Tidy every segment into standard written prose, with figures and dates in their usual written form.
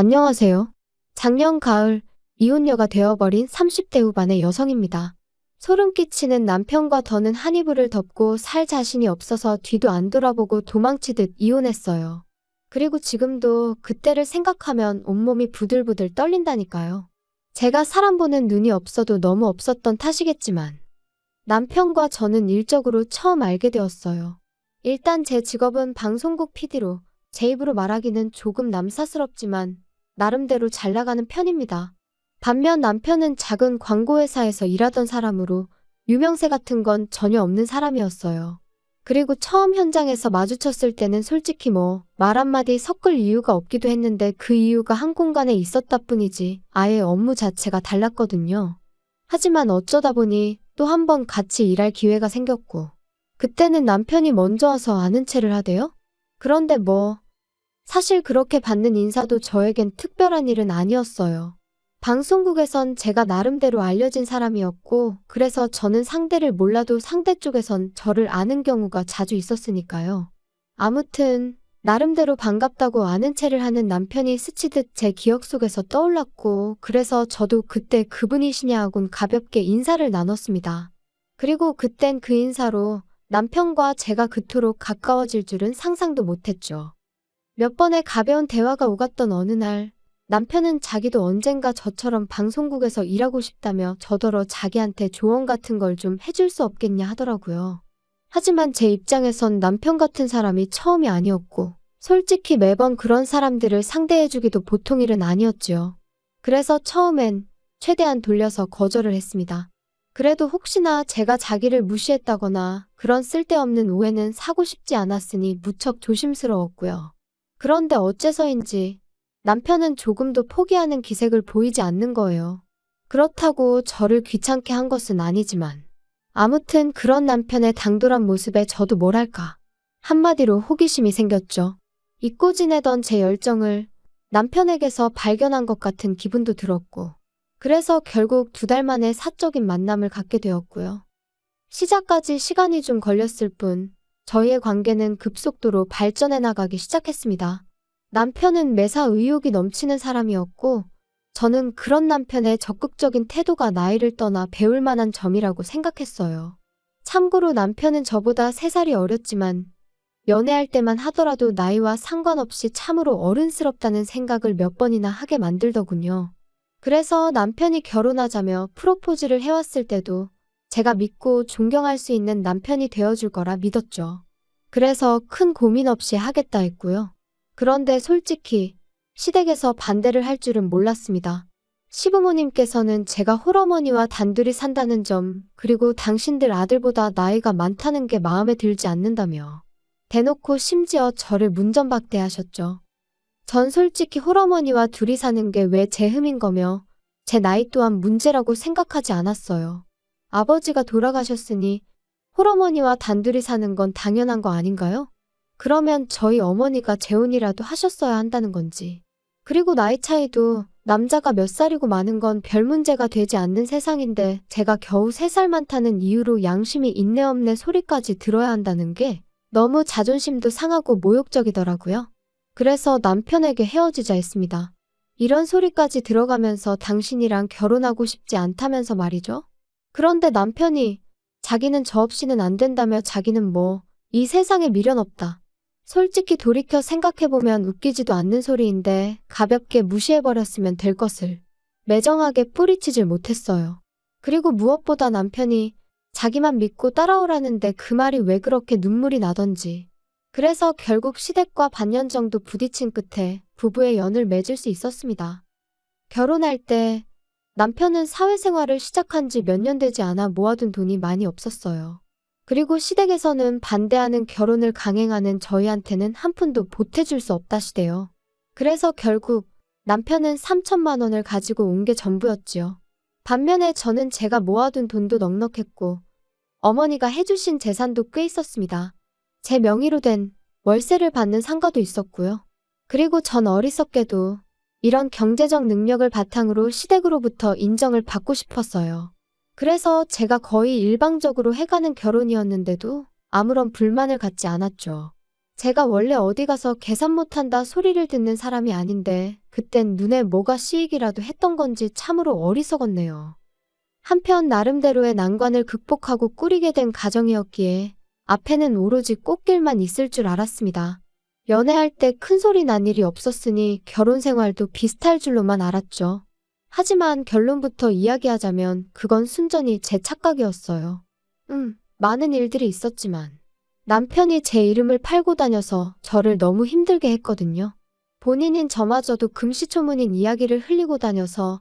안녕하세요. 작년 가을 이혼녀가 되어버린 30대 후반의 여성입니다. 소름 끼치는 남편과 더는 한 이불을 덮고 살 자신이 없어서 뒤도 안 돌아보고 도망치듯 이혼했어요. 그리고 지금도 그때를 생각하면 온몸이 부들부들 떨린다니까요. 제가 사람 보는 눈이 없어도 너무 없었던 탓이겠지만 남편과 저는 일적으로 처음 알게 되었어요. 일단 제 직업은 방송국 PD로 제 입으로 말하기는 조금 남사스럽지만 나름대로 잘 나가는 편입니다. 반면 남편은 작은 광고회사에서 일하던 사람으로 유명세 같은 건 전혀 없는 사람이었어요. 그리고 처음 현장에서 마주쳤을 때는 솔직히 말 한마디 섞을 이유가 없기도 했는데 그 이유가 한 공간에 있었다 뿐이지 아예 업무 자체가 달랐거든요. 하지만 어쩌다 보니 또 한 번 같이 일할 기회가 생겼고 그때는 남편이 먼저 와서 아는 체를 하대요? 그런데 사실 그렇게 받는 인사도 저에겐 특별한 일은 아니었어요. 방송국에선 제가 나름대로 알려진 사람이었고 그래서 저는 상대를 몰라도 상대 쪽에선 저를 아는 경우가 자주 있었으니까요. 아무튼 나름대로 반갑다고 아는 체를 하는 남편이 스치듯 제 기억 속에서 떠올랐고 그래서 저도 그때 그분이시냐 하곤 가볍게 인사를 나눴습니다. 그리고 그땐 그 인사로 남편과 제가 그토록 가까워질 줄은 상상도 못했죠. 몇 번의 가벼운 대화가 오갔던 어느 날 남편은 자기도 언젠가 저처럼 방송국에서 일하고 싶다며 저더러 자기한테 조언 같은 걸 좀 해줄 수 없겠냐 하더라고요. 하지만 제 입장에선 남편 같은 사람이 처음이 아니었고 솔직히 매번 그런 사람들을 상대해주기도 보통 일은 아니었지요. 그래서 처음엔 최대한 돌려서 거절을 했습니다. 그래도 혹시나 제가 자기를 무시했다거나 그런 쓸데없는 오해는 사고 싶지 않았으니 무척 조심스러웠고요. 그런데 어째서인지 남편은 조금도 포기하는 기색을 보이지 않는 거예요. 그렇다고 저를 귀찮게 한 것은 아니지만 아무튼 그런 남편의 당돌한 모습에 저도 뭐랄까 한마디로 호기심이 생겼죠. 잊고 지내던 제 열정을 남편에게서 발견한 것 같은 기분도 들었고 그래서 결국 2달 만에 사적인 만남을 갖게 되었고요. 시작까지 시간이 좀 걸렸을 뿐 저희의 관계는 급속도로 발전해 나가기 시작했습니다. 남편은 매사 의욕이 넘치는 사람이었고 저는 그런 남편의 적극적인 태도가 나이를 떠나 배울 만한 점이라고 생각했어요. 참고로 남편은 저보다 3살이 어렸지만 연애할 때만 하더라도 나이와 상관없이 참으로 어른스럽다는 생각을 몇 번이나 하게 만들더군요. 그래서 남편이 결혼하자며 프로포즈를 해왔을 때도 제가 믿고 존경할 수 있는 남편이 되어줄 거라 믿었죠. 그래서 큰 고민 없이 하겠다 했고요. 그런데 솔직히 시댁에서 반대를 할 줄은 몰랐습니다. 시부모님께서는 제가 홀어머니와 단둘이 산다는 점 그리고 당신들 아들보다 나이가 많다는 게 마음에 들지 않는다며 대놓고 심지어 저를 문전박대하셨죠. 전 솔직히 홀어머니와 둘이 사는 게 왜 제 흠인 거며 제 나이 또한 문제라고 생각하지 않았어요. 아버지가 돌아가셨으니 홀어머니와 단둘이 사는 건 당연한 거 아닌가요? 그러면 저희 어머니가 재혼이라도 하셨어야 한다는 건지. 그리고 나이 차이도 남자가 몇 살이고 많은 건 별 문제가 되지 않는 세상인데 제가 겨우 3살 많다는 이유로 양심이 있네 없네 소리까지 들어야 한다는 게 너무 자존심도 상하고 모욕적이더라고요. 그래서 남편에게 헤어지자 했습니다. 이런 소리까지 들어가면서 당신이랑 결혼하고 싶지 않다면서 말이죠. 그런데 남편이 자기는 저 없이는 안 된다며 자기는 이 세상에 미련 없다. 솔직히 돌이켜 생각해보면 웃기지도 않는 소리인데 가볍게 무시해버렸으면 될 것을 매정하게 뿌리치질 못했어요. 그리고 무엇보다 남편이 자기만 믿고 따라오라는데 그 말이 왜 그렇게 눈물이 나던지. 그래서 결국 시댁과 반년 정도 부딪힌 끝에 부부의 연을 맺을 수 있었습니다. 결혼할 때 남편은 사회생활을 시작한 지 몇 년 되지 않아 모아둔 돈이 많이 없었어요. 그리고 시댁에서는 반대하는 결혼을 강행하는 저희한테는 한 푼도 보태줄 수 없다시대요. 그래서 결국 남편은 3천만 원을 가지고 온 게 전부였지요. 반면에 저는 제가 모아둔 돈도 넉넉했고 어머니가 해주신 재산도 꽤 있었습니다. 제 명의로 된 월세를 받는 상가도 있었고요. 그리고 전 어리석게도 이런 경제적 능력을 바탕으로 시댁으로부터 인정을 받고 싶었어요. 그래서 제가 거의 일방적으로 해가는 결혼이었는데도 아무런 불만을 갖지 않았죠. 제가 원래 어디 가서 계산 못한다 소리를 듣는 사람이 아닌데 그땐 눈에 뭐가 씌이기라도 했던 건지 참으로 어리석었네요. 한편 나름대로의 난관을 극복하고 꾸리게 된 가정이었기에 앞에는 오로지 꽃길만 있을 줄 알았습니다. 연애할 때 큰 소리 난 일이 없었으니 결혼 생활도 비슷할 줄로만 알았죠. 하지만 결론부터 이야기하자면 그건 순전히 제 착각이었어요. 많은 일들이 있었지만 남편이 제 이름을 팔고 다녀서 저를 너무 힘들게 했거든요. 본인인 저마저도 금시초문인 이야기를 흘리고 다녀서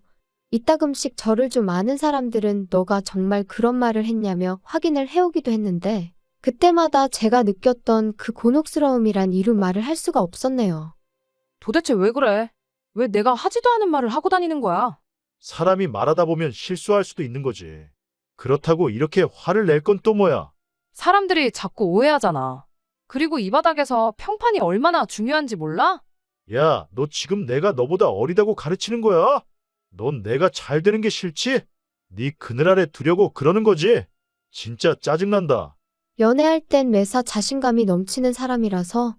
이따금씩 저를 좀 아는 사람들은 너가 정말 그런 말을 했냐며 확인을 해오기도 했는데 그때마다 제가 느꼈던 그 곤혹스러움이란 이루 말을 할 수가 없었네요. 도대체 왜 그래? 왜 내가 하지도 않은 말을 하고 다니는 거야? 사람이 말하다 보면 실수할 수도 있는 거지. 그렇다고 이렇게 화를 낼 건 또 뭐야? 사람들이 자꾸 오해하잖아. 그리고 이 바닥에서 평판이 얼마나 중요한지 몰라? 야, 너 지금 내가 너보다 어리다고 가르치는 거야? 넌 내가 잘 되는 게 싫지? 네 그늘 아래 두려고 그러는 거지? 진짜 짜증난다. 연애할 땐 매사 자신감이 넘치는 사람이라서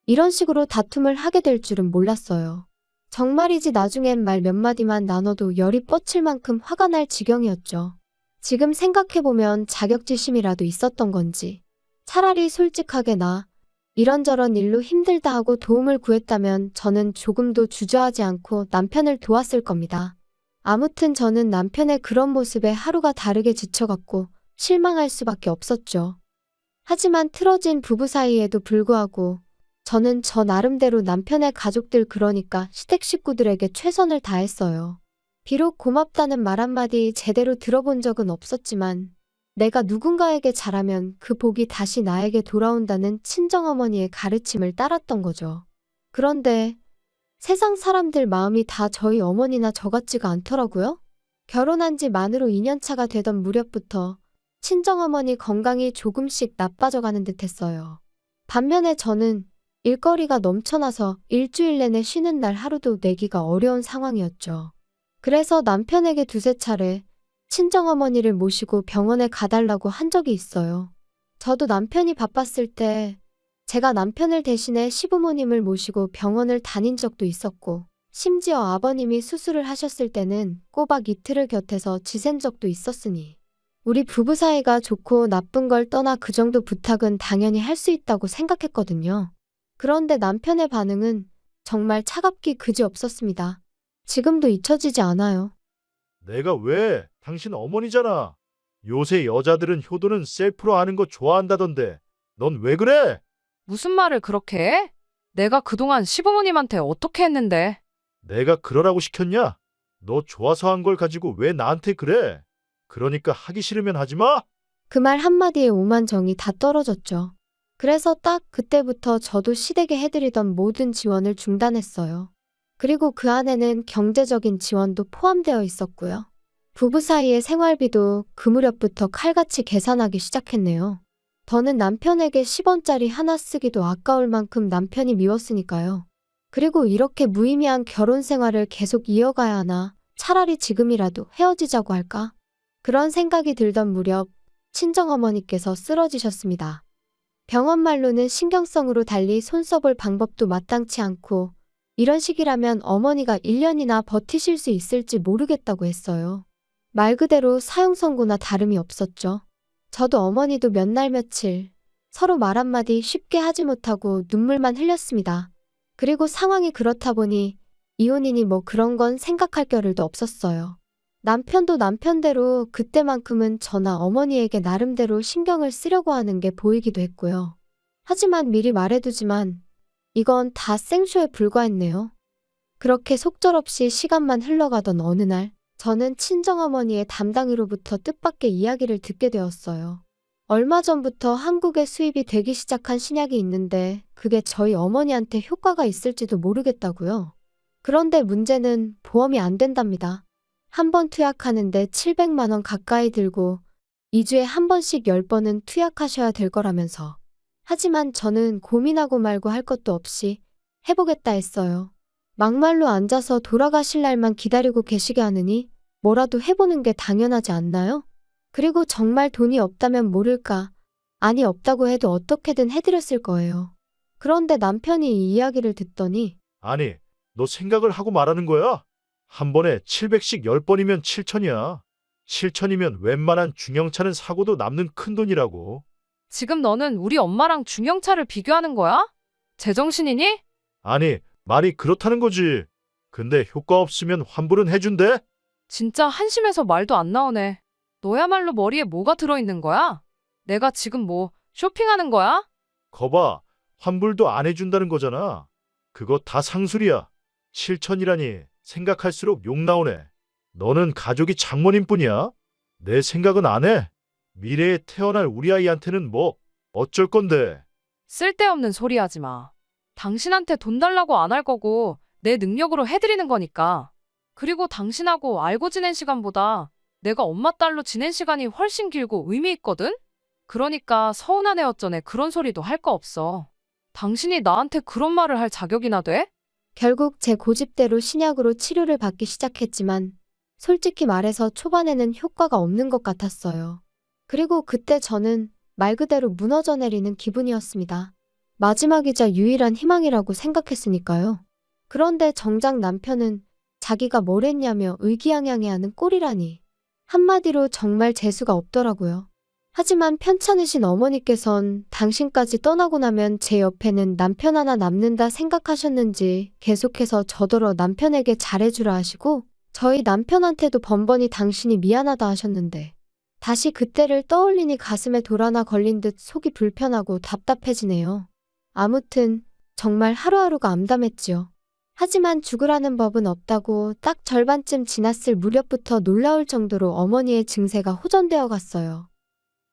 이런 식으로 다툼을 하게 될 줄은 몰랐어요. 정말이지 나중엔 말 몇 마디만 나눠도 열이 뻗칠 만큼 화가 날 지경이었죠. 지금 생각해보면 자격지심이라도 있었던 건지 차라리 솔직하게 나 이런저런 일로 힘들다 하고 도움을 구했다면 저는 조금도 주저하지 않고 남편을 도왔을 겁니다. 아무튼 저는 남편의 그런 모습에 하루가 다르게 지쳐갔고 실망할 수밖에 없었죠. 하지만 틀어진 부부 사이에도 불구하고 저는 저 나름대로 남편의 가족들 그러니까 시댁 식구들에게 최선을 다했어요. 비록 고맙다는 말 한마디 제대로 들어본 적은 없었지만 내가 누군가에게 잘하면 그 복이 다시 나에게 돌아온다는 친정어머니의 가르침을 따랐던 거죠. 그런데 세상 사람들 마음이 다 저희 어머니나 저 같지가 않더라고요. 결혼한 지 만으로 2년 차가 되던 무렵부터 친정어머니 건강이 조금씩 나빠져가는 듯 했어요. 반면에 저는 일거리가 넘쳐나서 일주일 내내 쉬는 날 하루도 내기가 어려운 상황이었죠. 그래서 남편에게 두세 차례 친정어머니를 모시고 병원에 가달라고 한 적이 있어요. 저도 남편이 바빴을 때 제가 남편을 대신해 시부모님을 모시고 병원을 다닌 적도 있었고 심지어 아버님이 수술을 하셨을 때는 꼬박 이틀을 곁에서 지샌 적도 있었으니 우리 부부 사이가 좋고 나쁜 걸 떠나 그 정도 부탁은 당연히 할 수 있다고 생각했거든요. 그런데 남편의 반응은 정말 차갑기 그지없었습니다. 지금도 잊혀지지 않아요. 내가 왜? 당신 어머니잖아. 요새 여자들은 효도는 셀프로 하는 거 좋아한다던데. 넌 왜 그래? 무슨 말을 그렇게 해? 내가 그동안 시부모님한테 어떻게 했는데? 내가 그러라고 시켰냐? 너 좋아서 한 걸 가지고 왜 나한테 그래? 그러니까 하기 싫으면 하지 마? 그 말 한마디에 오만 정이 다 떨어졌죠. 그래서 딱 그때부터 저도 시댁에 해드리던 모든 지원을 중단했어요. 그리고 그 안에는 경제적인 지원도 포함되어 있었고요. 부부 사이의 생활비도 그 무렵부터 칼같이 계산하기 시작했네요. 저는 남편에게 10원짜리 하나 쓰기도 아까울 만큼 남편이 미웠으니까요. 그리고 이렇게 무의미한 결혼 생활을 계속 이어가야 하나 차라리 지금이라도 헤어지자고 할까? 그런 생각이 들던 무렵 친정어머니께서 쓰러지셨습니다. 병원 말로는 신경성으로 달리 손 써볼 방법도 마땅치 않고 이런 식이라면 어머니가 1년이나 버티실 수 있을지 모르겠다고 했어요. 말 그대로 사형 선고나 다름이 없었죠. 저도 어머니도 몇 날 며칠 서로 말 한마디 쉽게 하지 못하고 눈물만 흘렸습니다. 그리고 상황이 그렇다 보니 이혼이니 뭐 그런 건 생각할 겨를도 없었어요. 남편도 남편대로 그때만큼은 저나 어머니에게 나름대로 신경을 쓰려고 하는 게 보이기도 했고요. 하지만 미리 말해두지만 이건 다 생쇼에 불과했네요. 그렇게 속절없이 시간만 흘러가던 어느 날 저는 친정어머니의 담당이로부터 뜻밖의 이야기를 듣게 되었어요. 얼마 전부터 한국에 수입이 되기 시작한 신약이 있는데 그게 저희 어머니한테 효과가 있을지도 모르겠다고요. 그런데 문제는 보험이 안 된답니다. 한 번 투약하는데 700만 원 가까이 들고 2주에 한 번씩 10번은 투약하셔야 될 거라면서. 하지만 저는 고민하고 말고 할 것도 없이 해보겠다 했어요. 막말로 앉아서 돌아가실 날만 기다리고 계시게 하느니 뭐라도 해보는 게 당연하지 않나요? 그리고 정말 돈이 없다면 모를까. 아니 없다고 해도 어떻게든 해드렸을 거예요. 그런데 남편이 이 이야기를 듣더니 아니, 너 생각을 하고 말하는 거야? 한 번에 700씩 10번이면 7천이야. 7천이면 웬만한 중형차는 사고도 남는 큰 돈이라고. 지금 너는 우리 엄마랑 중형차를 비교하는 거야? 제정신이니? 아니, 말이 그렇다는 거지. 근데 효과 없으면 환불은 해준대? 진짜 한심해서 말도 안 나오네. 너야말로 머리에 뭐가 들어있는 거야? 내가 지금 뭐 쇼핑하는 거야? 거봐, 환불도 안 해준다는 거잖아. 그거 다 상술이야. 7천이라니 생각할수록 욕 나오네. 너는 가족이 장모님 뿐이야? 내 생각은 안 해. 미래에 태어날 우리 아이한테는 뭐 어쩔 건데. 쓸데없는 소리 하지 마. 당신한테 돈 달라고 안 할 거고 내 능력으로 해드리는 거니까. 그리고 당신하고 알고 지낸 시간보다 내가 엄마 딸로 지낸 시간이 훨씬 길고 의미 있거든? 그러니까 서운한 애 어쩌네 그런 소리도 할 거 없어. 당신이 나한테 그런 말을 할 자격이나 돼? 결국 제 고집대로 신약으로 치료를 받기 시작했지만 솔직히 말해서 초반에는 효과가 없는 것 같았어요. 그리고 그때 저는 말 그대로 무너져 내리는 기분이었습니다. 마지막이자 유일한 희망이라고 생각했으니까요. 그런데 정작 남편은 자기가 뭘 했냐며 의기양양해하는 꼴이라니. 한마디로 정말 재수가 없더라고요. 하지만 편찮으신 어머니께선 당신까지 떠나고 나면 제 옆에는 남편 하나 남는다 생각하셨는지 계속해서 저더러 남편에게 잘해주라 하시고 저희 남편한테도 번번이 당신이 미안하다 하셨는데 다시 그때를 떠올리니 가슴에 돌 하나 걸린 듯 속이 불편하고 답답해지네요. 아무튼 정말 하루하루가 암담했지요. 하지만 죽으라는 법은 없다고 딱 절반쯤 지났을 무렵부터 놀라울 정도로 어머니의 증세가 호전되어 갔어요.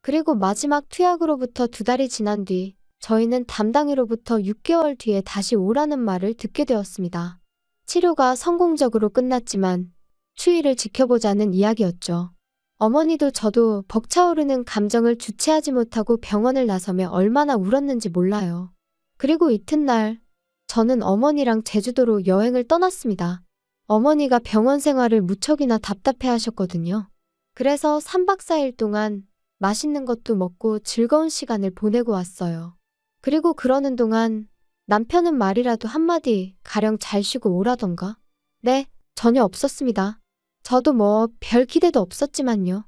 그리고 마지막 투약으로부터 2달이 지난 뒤 저희는 담당이로부터 6개월 뒤에 다시 오라는 말을 듣게 되었습니다. 치료가 성공적으로 끝났지만 추이를 지켜보자는 이야기였죠. 어머니도 저도 벅차오르는 감정을 주체하지 못하고 병원을 나서며 얼마나 울었는지 몰라요. 그리고 이튿날 저는 어머니랑 제주도로 여행을 떠났습니다. 어머니가 병원 생활을 무척이나 답답해 하셨거든요. 그래서 3박 4일 동안 맛있는 것도 먹고 즐거운 시간을 보내고 왔어요. 그리고 그러는 동안 남편은 말이라도 한마디 가령 잘 쉬고 오라던가? 네, 전혀 없었습니다. 저도 뭐 별 기대도 없었지만요.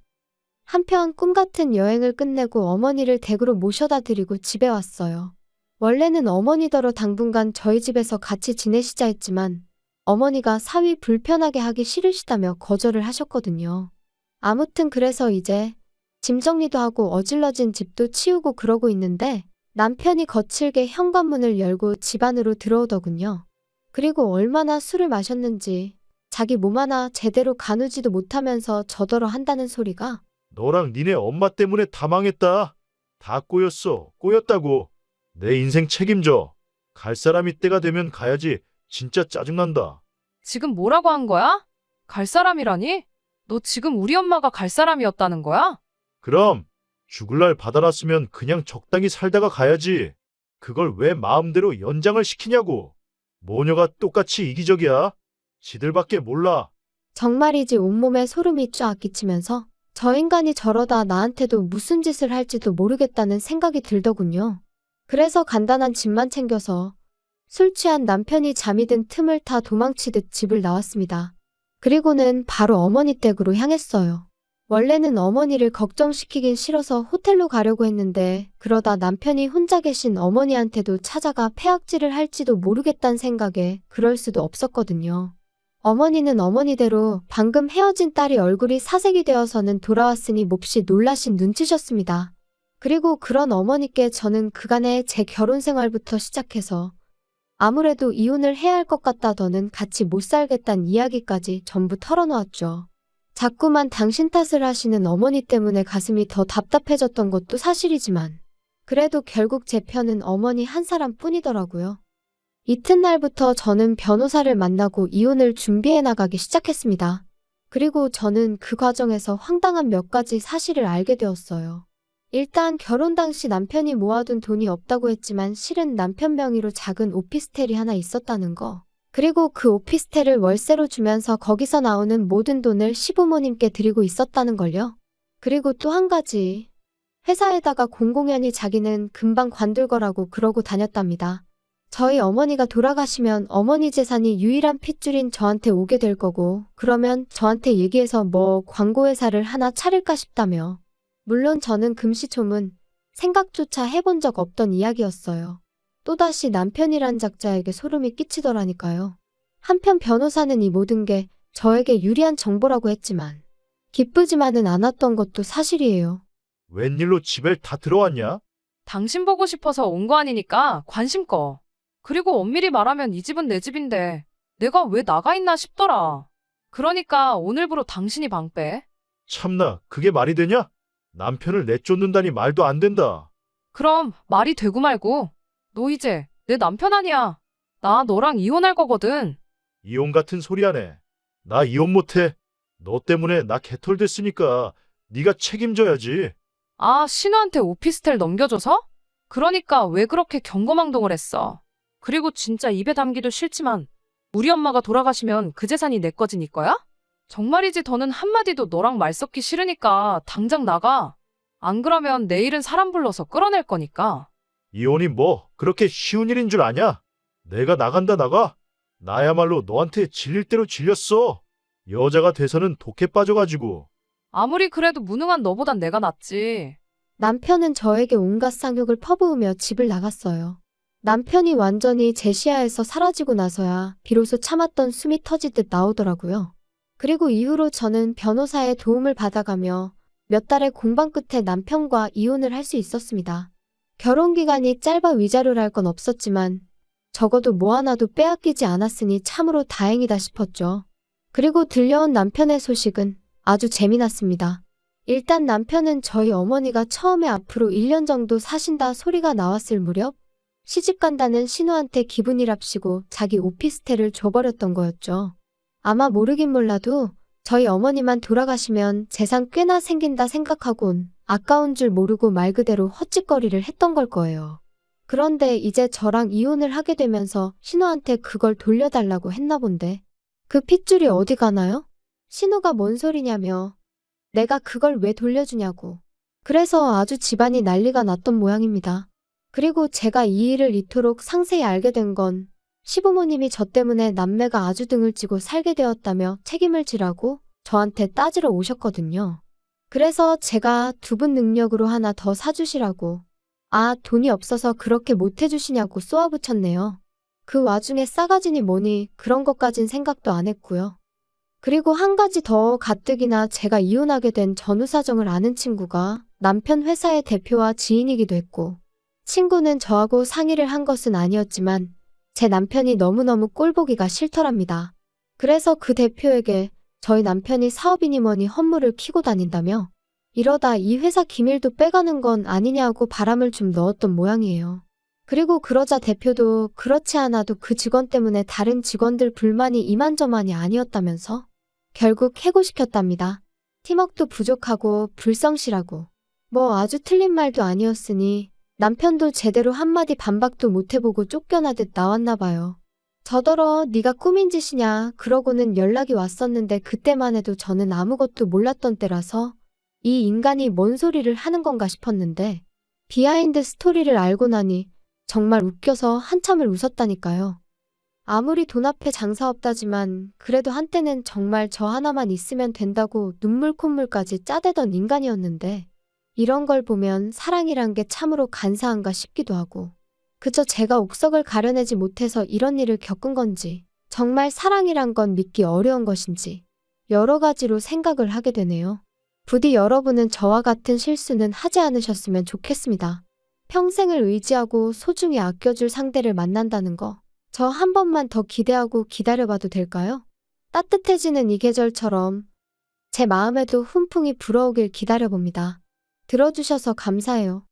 한편 꿈같은 여행을 끝내고 어머니를 댁으로 모셔다 드리고 집에 왔어요. 원래는 어머니더러 당분간 저희 집에서 같이 지내시자 했지만 어머니가 사위 불편하게 하기 싫으시다며 거절을 하셨거든요. 아무튼 그래서 이제 짐 정리도 하고 어질러진 집도 치우고 그러고 있는데 남편이 거칠게 현관문을 열고 집 안으로 들어오더군요. 그리고 얼마나 술을 마셨는지 자기 몸 하나 제대로 가누지도 못하면서 저더러 한다는 소리가 너랑 니네 엄마 때문에 다 망했다. 다 꼬였어. 꼬였다고. 내 인생 책임져. 갈 사람이 때가 되면 가야지. 진짜 짜증난다. 지금 뭐라고 한 거야? 갈 사람이라니? 너 지금 우리 엄마가 갈 사람이었다는 거야? 그럼 죽을 날 받아놨으면 그냥 적당히 살다가 가야지. 그걸 왜 마음대로 연장을 시키냐고. 모녀가 똑같이 이기적이야. 지들밖에 몰라. 정말이지 온몸에 소름이 쫙 끼치면서 저 인간이 저러다 나한테도 무슨 짓을 할지도 모르겠다는 생각이 들더군요. 그래서 간단한 짐만 챙겨서 술 취한 남편이 잠이 든 틈을 타 도망치듯 집을 나왔습니다. 그리고는 바로 어머니 댁으로 향했어요. 원래는 어머니를 걱정시키긴 싫어서 호텔로 가려고 했는데 그러다 남편이 혼자 계신 어머니한테도 찾아가 폐악질을 할지도 모르겠다는 생각에 그럴 수도 없었거든요. 어머니는 어머니대로 방금 헤어진 딸이 얼굴이 사색이 되어서는 돌아왔으니 몹시 놀라신 눈치셨습니다. 그리고 그런 어머니께 저는 그간의 제 결혼 생활부터 시작해서 아무래도 이혼을 해야 할 것 같다더는 같이 못 살겠다는 이야기까지 전부 털어놓았죠. 자꾸만 당신 탓을 하시는 어머니 때문에 가슴이 더 답답해졌던 것도 사실이지만 그래도 결국 제 편은 어머니 한 사람뿐이더라고요. 이튿날부터 저는 변호사를 만나고 이혼을 준비해 나가기 시작했습니다. 그리고 저는 그 과정에서 황당한 몇 가지 사실을 알게 되었어요. 일단 결혼 당시 남편이 모아둔 돈이 없다고 했지만 실은 남편 명의로 작은 오피스텔이 하나 있었다는 거. 그리고 그 오피스텔을 월세로 주면서 거기서 나오는 모든 돈을 시부모님께 드리고 있었다는 걸요. 그리고 또 한 가지. 회사에다가 공공연히 자기는 금방 관둘 거라고 그러고 다녔답니다. 저희 어머니가 돌아가시면 어머니 재산이 유일한 핏줄인 저한테 오게 될 거고, 그러면 저한테 얘기해서 뭐 광고회사를 하나 차릴까 싶다며. 물론 저는 금시초문 생각조차 해본 적 없던 이야기였어요. 또다시 남편이란 작자에게 소름이 끼치더라니까요. 한편 변호사는 이 모든 게 저에게 유리한 정보라고 했지만 기쁘지만은 않았던 것도 사실이에요. 웬일로 집에 다 들어왔냐? 당신 보고 싶어서 온 거 아니니까 관심 꺼. 그리고 엄밀히 말하면 이 집은 내 집인데 내가 왜 나가 있나 싶더라. 그러니까 오늘부로 당신이 방 빼. 참나, 그게 말이 되냐? 남편을 내쫓는다니 말도 안 된다. 그럼 말이 되고 말고. 너 이제 내 남편 아니야. 나 너랑 이혼할 거거든. 이혼 같은 소리 하네. 나 이혼 못해. 너 때문에 나 개털됐으니까 네가 책임져야지. 아, 신우한테 오피스텔 넘겨줘서? 그러니까 왜 그렇게 경거망동을 했어. 그리고 진짜 입에 담기도 싫지만 우리 엄마가 돌아가시면 그 재산이 내 거지 니 거야? 정말이지 더는 한마디도 너랑 말 섞기 싫으니까 당장 나가. 안 그러면 내일은 사람 불러서 끌어낼 거니까. 이혼이 뭐 그렇게 쉬운 일인 줄 아냐? 내가 나간다 나가. 나야말로 너한테 질릴 대로 질렸어. 여자가 돼서는 독해 빠져가지고. 아무리 그래도 무능한 너보단 내가 낫지. 남편은 저에게 온갖 쌍욕을 퍼부으며 집을 나갔어요. 남편이 완전히 제 시야에서 사라지고 나서야 비로소 참았던 숨이 터지듯 나오더라고요. 그리고 이후로 저는 변호사의 도움을 받아가며 몇 달의 공방 끝에 남편과 이혼을 할 수 있었습니다. 결혼 기간이 짧아 위자료랄 건 없었지만 적어도 뭐 하나도 빼앗기지 않았으니 참으로 다행이다 싶었죠. 그리고 들려온 남편의 소식은 아주 재미났습니다. 일단 남편은 저희 어머니가 처음에 앞으로 1년 정도 사신다 소리가 나왔을 무렵 시집 간다는 신우한테 기분이랍시고 자기 오피스텔을 줘버렸던 거였죠. 아마 모르긴 몰라도 저희 어머니만 돌아가시면 재산 꽤나 생긴다 생각하곤 아까운 줄 모르고 말 그대로 헛짓거리를 했던 걸 거예요. 그런데 이제 저랑 이혼을 하게 되면서 신우한테 그걸 돌려달라고 했나 본데 그 핏줄이 어디 가나요? 신우가 뭔 소리냐며 내가 그걸 왜 돌려주냐고. 그래서 아주 집안이 난리가 났던 모양입니다. 그리고 제가 이 일을 이토록 상세히 알게 된 건 시부모님이 저 때문에 남매가 아주 등을 찌고 살게 되었다며 책임을 지라고 저한테 따지러 오셨거든요. 그래서 제가 두 분 능력으로 하나 더 사주시라고. 아, 돈이 없어서 그렇게 못해주시냐고 쏘아붙였네요. 그 와중에 싸가지니 뭐니 그런 것까진 생각도 안 했고요. 그리고 한 가지 더 가뜩이나 제가 이혼하게 된 전후 사정을 아는 친구가 남편 회사의 대표와 지인이기도 했고 친구는 저하고 상의를 한 것은 아니었지만 제 남편이 너무너무 꼴보기가 싫더랍니다. 그래서 그 대표에게 저희 남편이 사업이니 뭐니 헛물을 피고 다닌다며 이러다 이 회사 기밀도 빼가는 건 아니냐고 바람을 좀 넣었던 모양이에요. 그리고 그러자 대표도 그렇지 않아도 그 직원 때문에 다른 직원들 불만이 이만저만이 아니었다면서 결국 해고시켰답니다. 팀워크도 부족하고 불성실하고 뭐 아주 틀린 말도 아니었으니 남편도 제대로 한마디 반박도 못해보고 쫓겨나듯 나왔나 봐요. 저더러 네가 꾸민 짓이냐 그러고는 연락이 왔었는데 그때만 해도 저는 아무것도 몰랐던 때라서 이 인간이 뭔 소리를 하는 건가 싶었는데 비하인드 스토리를 알고 나니 정말 웃겨서 한참을 웃었다니까요. 아무리 돈 앞에 장사 없다지만 그래도 한때는 정말 저 하나만 있으면 된다고 눈물 콧물까지 짜대던 인간이었는데 이런 걸 보면 사랑이란 게 참으로 간사한가 싶기도 하고 그저 제가 옥석을 가려내지 못해서 이런 일을 겪은 건지 정말 사랑이란 건 믿기 어려운 것인지 여러 가지로 생각을 하게 되네요. 부디 여러분은 저와 같은 실수는 하지 않으셨으면 좋겠습니다. 평생을 의지하고 소중히 아껴줄 상대를 만난다는 거 저 한 번만 더 기대하고 기다려봐도 될까요? 따뜻해지는 이 계절처럼 제 마음에도 훈풍이 불어오길 기다려봅니다. 들어주셔서 감사해요.